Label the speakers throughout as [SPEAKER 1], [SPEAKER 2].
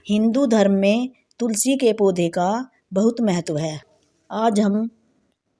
[SPEAKER 1] हिंदू धर्म में तुलसी के पौधे का बहुत महत्व है। आज हम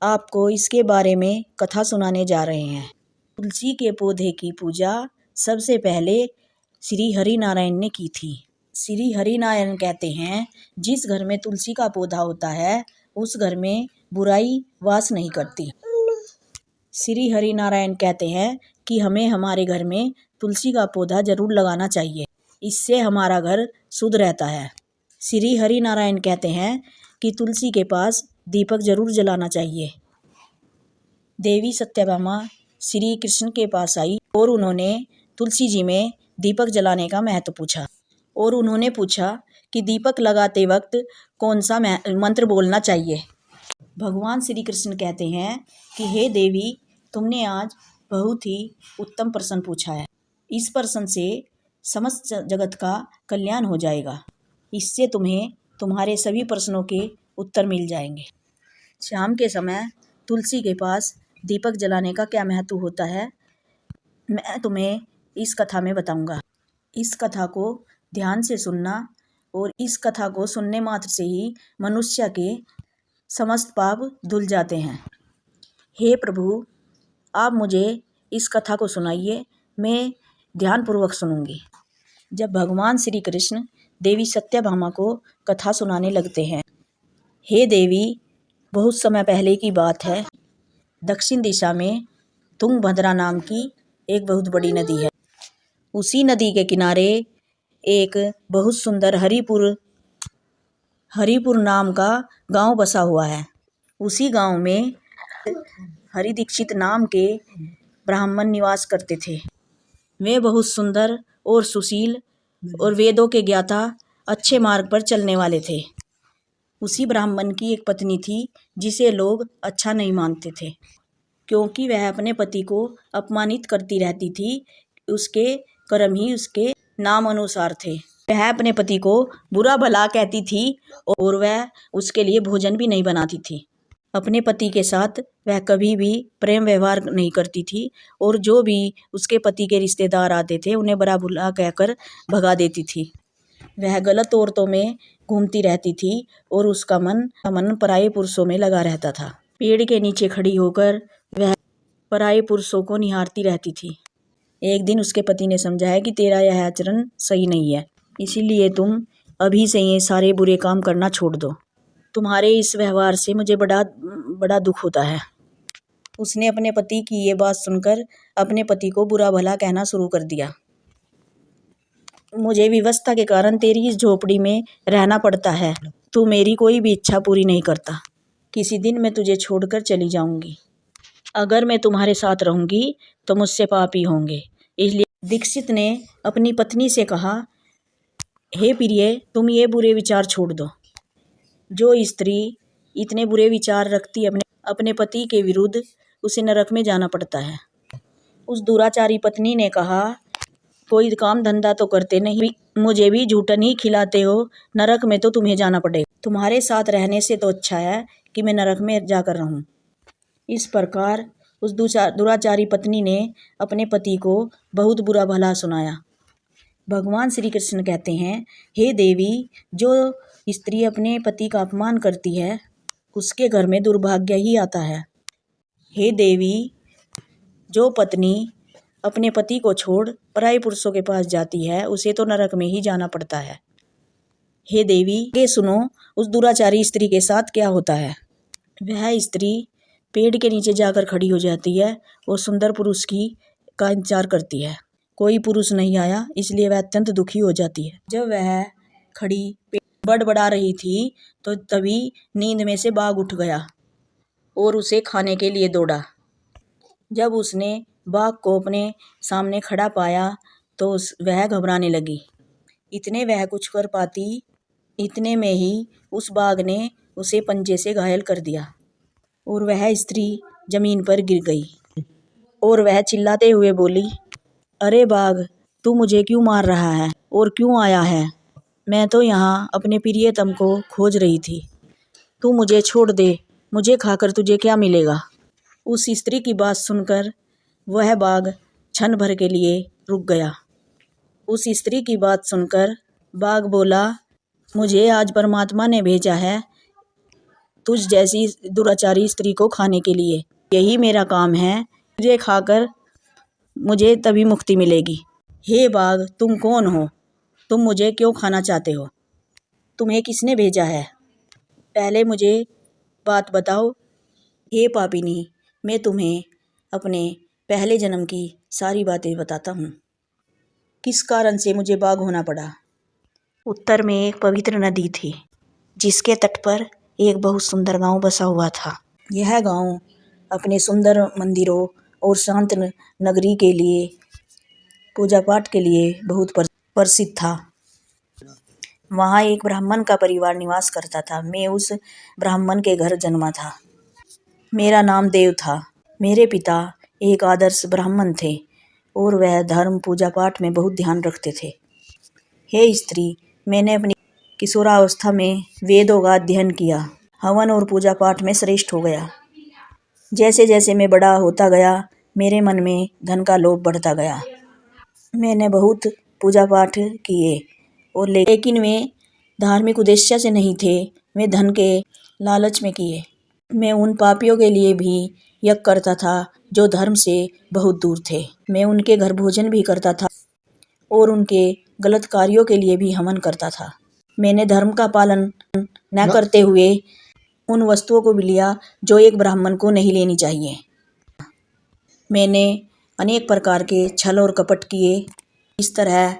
[SPEAKER 1] आपको इसके बारे में कथा सुनाने जा रहे हैं। तुलसी के पौधे की पूजा सबसे पहले श्री हरि नारायण ने की थी। श्री हरि नारायण कहते हैं, जिस घर में तुलसी का पौधा होता है उस घर में बुराई वास नहीं करती। श्री हरि नारायण कहते हैं कि हमें हमारे घर में तुलसी का पौधा जरूर लगाना चाहिए, इससे हमारा घर शुद्ध रहता है। श्री हरि नारायण कहते हैं कि तुलसी के पास दीपक जरूर जलाना चाहिए। देवी सत्यभामा श्री कृष्ण के पास आई और उन्होंने तुलसी जी में दीपक जलाने का महत्व पूछा और उन्होंने पूछा कि दीपक लगाते वक्त कौन सा मंत्र बोलना चाहिए। भगवान श्री कृष्ण कहते हैं कि हे देवी, तुमने आज बहुत ही उत्तम प्रश्न पूछा है। इस प्रश्न से समस्त जगत का कल्याण हो जाएगा। इससे तुम्हें तुम्हारे सभी प्रश्नों के उत्तर मिल जाएंगे। शाम के समय तुलसी के पास दीपक जलाने का क्या महत्व होता है, मैं तुम्हें इस कथा में बताऊंगा। इस कथा को ध्यान से सुनना और इस कथा को सुनने मात्र से ही मनुष्य के समस्त पाप धुल जाते हैं। हे प्रभु, आप मुझे इस कथा को सुनाइए, मैं ध्यानपूर्वक सुनूंगी। जब भगवान श्री कृष्ण देवी सत्यभामा को कथा सुनाने लगते हैं। हे देवी, बहुत समय पहले की बात है। दक्षिण दिशा में तुंगभद्रा नाम की एक बहुत बड़ी नदी है। उसी नदी के किनारे एक बहुत सुंदर हरिपुर नाम का गांव बसा हुआ है। उसी गांव में हरि दीक्षित नाम के ब्राह्मण निवास करते थे। वे बहुत सुंदर और सुशील और वेदों के ज्ञाता, अच्छे मार्ग पर चलने वाले थे। उसी ब्राह्मण की एक पत्नी थी जिसे लोग अच्छा नहीं मानते थे, क्योंकि वह अपने पति को अपमानित करती रहती थी। उसके कर्म ही उसके नाम अनुसार थे। वह अपने पति को बुरा भला कहती थी और वह उसके लिए भोजन भी नहीं बनाती थी। अपने पति के साथ वह कभी भी प्रेम व्यवहार नहीं करती थी और जो भी उसके पति के रिश्तेदार आते थे उन्हें बुरा भला कहकर भगा देती थी। वह गलत औरतों में घूमती रहती थी और उसका मन पराये पुरुषों में लगा रहता था। पेड़ के नीचे खड़ी होकर वह पराये पुरुषों को निहारती रहती थी। एक दिन उसके पति ने समझाया कि तेरा यह आचरण सही नहीं है, इसीलिए तुम अभी से ये सारे बुरे काम करना छोड़ दो। तुम्हारे इस व्यवहार से मुझे बड़ा दुख होता है। उसने अपने पति की ये बात सुनकर अपने पति को बुरा भला कहना शुरू कर दिया। मुझे विवशता के कारण तेरी इस झोपड़ी में रहना पड़ता है। तू मेरी कोई भी इच्छा पूरी नहीं करता। किसी दिन मैं तुझे छोड़कर चली जाऊंगी। अगर मैं तुम्हारे साथ रहूंगी तो मुझसे पापी होंगे। इसलिए दीक्षित ने अपनी पत्नी से कहा, हे प्रिय, तुम ये बुरे विचार छोड़ दो। जो स्त्री इतने बुरे विचार रखती अपने पति के विरुद्ध, उसे नरक में जाना पड़ता है। उस दुराचारी पत्नी ने कहा, कोई काम धंधा तो करते नहीं, मुझे भी झूठन ही खिलाते हो। नरक में तो तुम्हें जाना पड़ेगा। तुम्हारे साथ रहने से तो अच्छा है कि मैं नरक में जाकर रहूं। इस प्रकार उस दुराचारी पत्नी ने अपने पति को बहुत बुरा भला सुनाया। भगवान श्री कृष्ण कहते हैं, हे देवी, जो स्त्री अपने पति का अपमान करती है उसके घर में दुर्भाग्य ही आता है। हे देवी, जो पत्नी अपने पति को छोड़ पराये पुरुषों के पास जाती है उसे तो नरक में ही जाना पड़ता है। हे देवी, ये सुनो, उस दुराचारी स्त्री के साथ क्या होता है। वह स्त्री पेड़ के नीचे जाकर खड़ी हो जाती है और सुंदर पुरुष का इंतजार करती है। कोई पुरुष नहीं आया, इसलिए वह अत्यंत दुखी हो जाती है। जब वह खड़ी बड़बड़ा रही थी तो तभी नींद में से बाघ उठ गया और उसे खाने के लिए दौड़ा। जब उसने बाघ को अपने सामने खड़ा पाया तो वह घबराने लगी। इतने वह कुछ कर पाती, इतने में ही उस बाघ ने उसे पंजे से घायल कर दिया और वह स्त्री जमीन पर गिर गई और वह चिल्लाते हुए बोली, अरे बाघ, तू मुझे क्यों मार रहा है और क्यों आया है? मैं तो यहाँ अपने प्रियतम को खोज रही थी। तू मुझे छोड़ दे, मुझे खाकर तुझे क्या मिलेगा? उस स्त्री की बात सुनकर वह बाघ क्षण भर के लिए रुक गया। उस स्त्री की बात सुनकर बाघ बोला, मुझे आज परमात्मा ने भेजा है तुझ जैसी दुराचारी स्त्री को खाने के लिए। यही मेरा काम है, तुझे खाकर मुझे तभी मुक्ति मिलेगी। हे बाघ, तुम कौन हो? तुम मुझे क्यों खाना चाहते हो? तुम्हें किसने भेजा है? पहले मुझे बात बताओ। हे पापिनी, मैं तुम्हें अपने पहले जन्म की सारी बातें बताता हूँ। किस कारण से मुझे बाघ होना पड़ा? उत्तर में एक पवित्र नदी थी, जिसके तट पर एक बहुत सुंदर गांव बसा हुआ था। यह गांव अपने सुंदर मंदिरों और शांत नगरी के लिए, पूजा पाठ के लिए बहुत प्रसिद्ध था। वहाँ एक ब्राह्मण का परिवार निवास करता था। मैं उस ब्राह्मण के घर जन्मा था। मेरा नाम देव था। मेरे पिता एक आदर्श ब्राह्मण थे और वह धर्म पूजा पाठ में बहुत ध्यान रखते थे। हे स्त्री, मैंने अपनी किशोरावस्था में वेदों का अध्ययन किया, हवन और पूजा पाठ में श्रेष्ठ हो गया। जैसे जैसे मैं बड़ा होता गया, मेरे मन में धन का लोभ बढ़ता गया। मैंने बहुत पूजा पाठ किए और लेकिन वे धार्मिक उद्देश्य से नहीं थे, वे धन के लालच में किए। मैं उन पापियों के लिए भी यज्ञ करता था जो धर्म से बहुत दूर थे। मैं उनके घर भोजन भी करता था और उनके गलत कार्यों के लिए भी हवन करता था। मैंने धर्म का पालन न करते हुए उन वस्तुओं को भी लिया जो एक ब्राह्मण को नहीं लेनी चाहिए। मैंने अनेक प्रकार के छल और कपट किए। इस तरह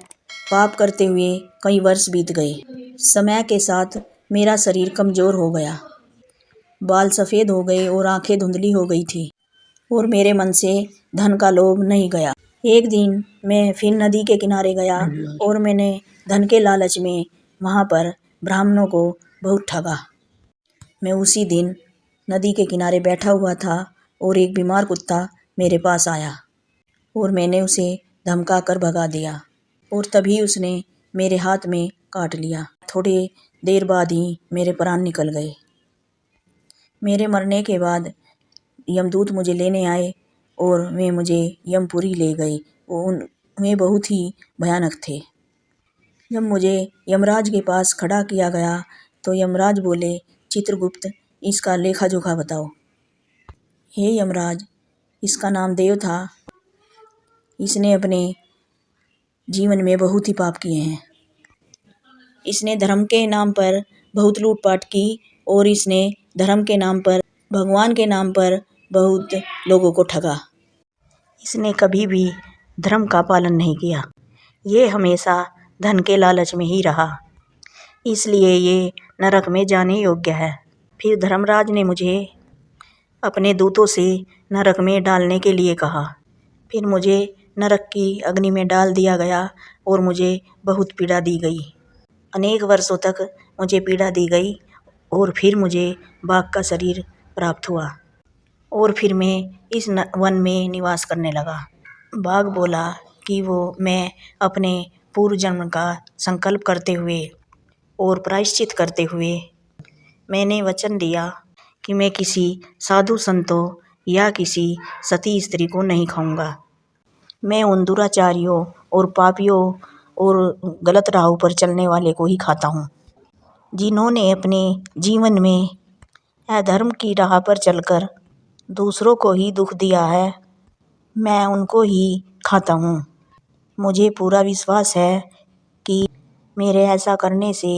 [SPEAKER 1] पाप करते हुए कई वर्ष बीत गए। समय के साथ मेरा शरीर कमजोर हो गया, बाल सफ़ेद हो गए और आंखें धुंधली हो गई थी और मेरे मन से धन का लोभ नहीं गया। एक दिन मैं फिर नदी के किनारे गया और मैंने धन के लालच में वहाँ पर ब्राह्मणों को बहुत ठगा। मैं उसी दिन नदी के किनारे बैठा हुआ था और एक बीमार कुत्ता मेरे पास आया और मैंने उसे धमका कर भगा दिया और तभी उसने मेरे हाथ में काट लिया। थोड़ी देर बाद ही मेरे प्राण निकल गए। मेरे मरने के बाद यमदूत मुझे लेने आए और वे मुझे यमपुरी ले गए। वे बहुत ही भयानक थे। जब मुझे यमराज के पास खड़ा किया गया तो यमराज बोले, चित्रगुप्त, इसका लेखा जोखा बताओ। हे यमराज, इसका नाम देव था। इसने अपने जीवन में बहुत ही पाप किए हैं। इसने धर्म के नाम पर बहुत लूटपाट की और इसने धर्म के नाम पर, भगवान के नाम पर बहुत लोगों को ठगा। इसने कभी भी धर्म का पालन नहीं किया। ये हमेशा धन के लालच में ही रहा, इसलिए ये नरक में जाने योग्य है। फिर धर्मराज ने मुझे अपने दूतों से नरक में डालने के लिए कहा। फिर मुझे नरक की अग्नि में डाल दिया गया और मुझे बहुत पीड़ा दी गई। अनेक वर्षों तक मुझे पीड़ा दी गई और फिर मुझे बाघ का शरीर प्राप्त हुआ और फिर मैं इस वन में निवास करने लगा। बाघ बोला कि मैं अपने पूर्व जन्म का संकल्प करते हुए और प्रायश्चित करते हुए मैंने वचन दिया कि मैं किसी साधु संतों या किसी सती स्त्री को नहीं खाऊंगा। मैं उन दुराचारियों और पापियों और गलत राहों पर चलने वाले को ही खाता हूँ, जिन्होंने अपने जीवन में अधर्म की राह पर चलकर दूसरों को ही दुख दिया है। मैं उनको ही खाता हूँ। मुझे पूरा विश्वास है कि मेरे ऐसा करने से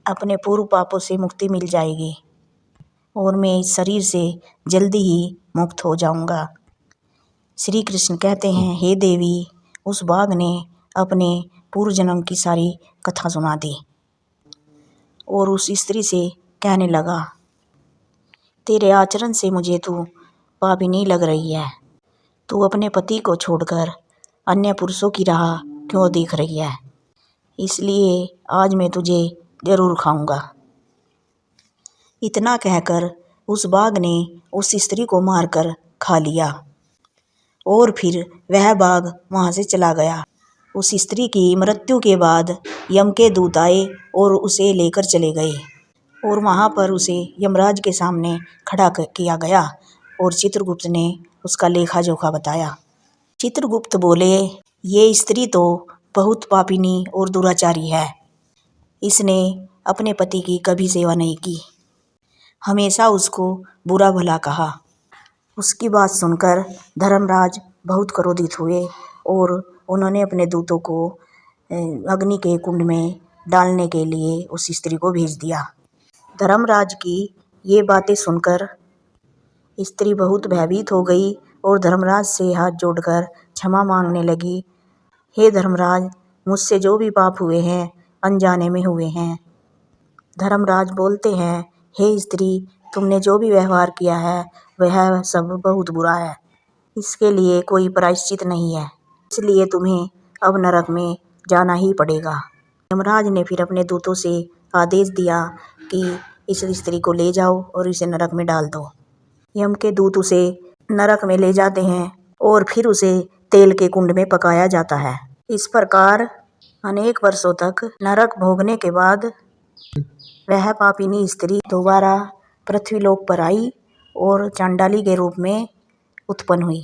[SPEAKER 1] अपने पूर्व पापों से मुक्ति मिल जाएगी और मैं इस शरीर से जल्दी ही मुक्त हो जाऊंगा। श्री कृष्ण कहते हैं, हे देवी, उस बाघ ने अपने पूर्व जन्म की सारी कथा सुना दी और उस स्त्री से कहने लगा, तेरे आचरण से मुझे तू पापिनी लग रही है। तू अपने पति को छोड़कर अन्य पुरुषों की राह क्यों देख रही है? इसलिए आज मैं तुझे जरूर खाऊंगा। इतना कहकर उस बाघ ने उस स्त्री को मारकर खा लिया और फिर वह बाघ वहाँ से चला गया। उस स्त्री की मृत्यु के बाद यम के दूत आए और उसे लेकर चले गए और वहाँ पर उसे यमराज के सामने खड़ा किया गया और चित्रगुप्त ने उसका लेखा जोखा बताया। चित्रगुप्त बोले, ये स्त्री तो बहुत पापिनी और दुराचारी है। इसने अपने पति की कभी सेवा नहीं की, हमेशा उसको बुरा भला कहा। उसकी बात सुनकर धर्मराज बहुत क्रोधित हुए और उन्होंने अपने दूतों को अग्नि के कुंड में डालने के लिए उस स्त्री को भेज दिया। धर्मराज की ये बातें सुनकर स्त्री बहुत भयभीत हो गई और धर्मराज से हाथ जोड़कर क्षमा मांगने लगी। हे धर्मराज, मुझसे जो भी पाप हुए हैं अनजाने में हुए हैं। धर्मराज बोलते हैं, हे स्त्री, तुमने जो भी व्यवहार किया है वह सब बहुत बुरा है, इसके लिए कोई प्रायश्चित नहीं है, इसलिए तुम्हें अब नरक में जाना ही पड़ेगा। यमराज ने फिर अपने दूतों से आदेश दिया कि इस स्त्री को ले जाओ और इसे नरक में डाल दो। यम के दूत उसे नरक में ले जाते हैं और फिर उसे तेल के कुंड में पकाया जाता है। इस प्रकार अनेक वर्षों तक नरक भोगने के बाद वह पापिनी स्त्री दोबारा पृथ्वीलोक पर आई और चांडाली के रूप में उत्पन्न हुई।